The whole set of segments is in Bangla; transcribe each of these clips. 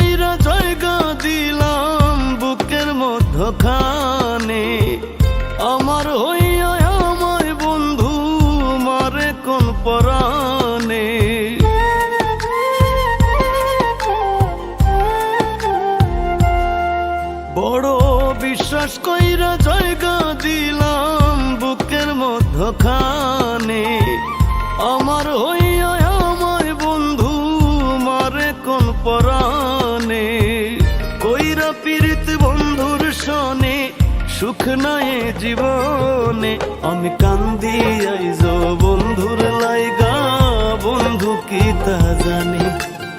কইরা জায়গা দিলাম বুকের মধ্যখানে, আমার হইয়া আমায় বন্ধু মারে কোন পরাণে। বড় বিশ্বাস কইরা জায়গা দিলাম বুকের মধ্যখানে, আমার হইয়া আমায় বন্ধু মারে কোন পরাণে। কইরা পীড়িত বন্ধুর সনে সুখ নাই জীবনে, আমি কান্দি আইজ বন্ধুর লাইগা বন্ধু কি তা জানি।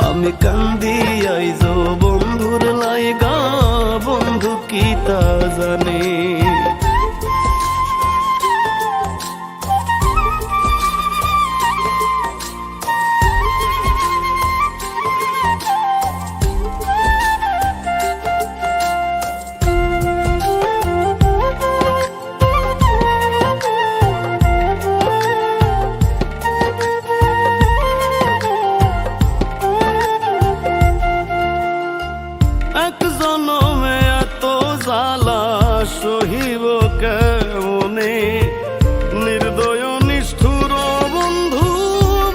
আমি কান্দি আইজ বন্ধুর লাইগা বন্ধু কি তা জানি। সহিব কেমনে নির্দয় নিষ্ঠুর বন্ধু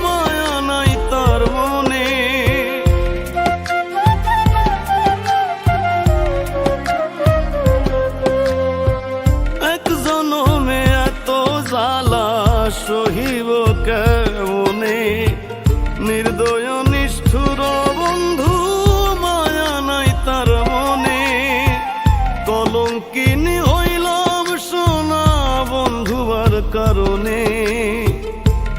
মায়া নাই তার মনে। এক জনমে এত জ্বালা সহিব কেমনে নির্দয় নিষ্ঠুর বন্ধু মায়া নাই তার মনে। কলঙ্কিনী হইলাম সোনা বন্ধুবার কারণে,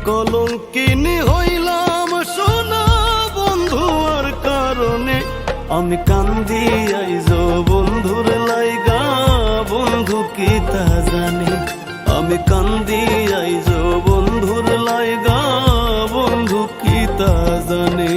কলঙ্কিনী হইলাম সোনা বন্ধুবার কারণে। আমি কান্দি আইজ বন্ধুর লাইগা বন্ধু কি তা জানি। আমি কান্দি আইজ বন্ধুর লাইগা বন্ধু কি তা জানি।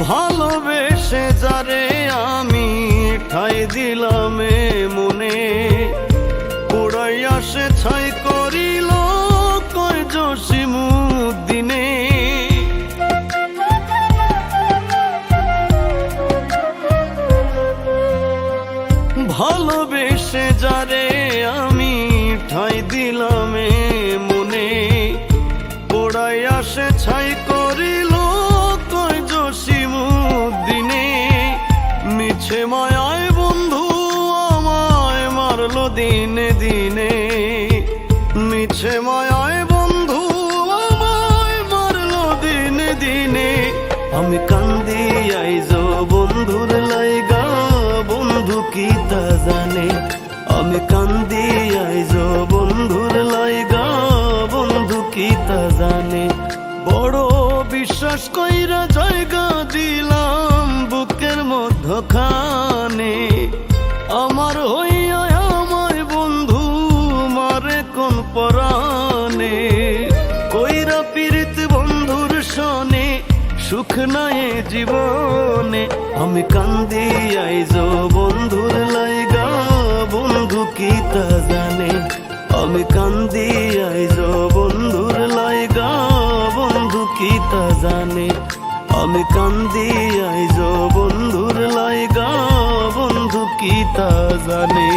ভালোবেসে যারে আমি ঠাই দিলাম মনে, পুড়াইয়া সে ছাই করিল কয় জসিমুদ্দিনে। ভালোবেসে যারে আমি ঠাই দিলাম মনে, পুড়াইয়া সে ছাই করিল জসিমুদ্দিনে। মিছে মায়ায় বন্ধু আমায় মারলো দিনে দিনে, মিছে মায়ায় বন্ধু আমায় মারলো দিনে দিনে। আমি কান্দি আইজ বন্ধুর লাইগা বন্ধু কি তা জানে। আমি কান্দি আইজ বন্ধুর লাইগা বন্ধু কি তা জানে। বড় বিশ্বাস কইরা জায়গা দিলাম বুকের মধ্যখানে, আমার হইয়া আমায় বন্ধু মারে কোন পরাণে। কইরা পীড়িত বন্ধুর সনে সুখ নাই জীবনে, আমি কান্দি আইজ বন্ধুর লাইগা বন্ধু কি তা জানে। আমি কান্দি আইজ বন্ধুর লাইগা বন্ধু কি তা জানে। আমি কান্দি আইজ বন্ধুর লাইগা বন্ধু কি তা জানে।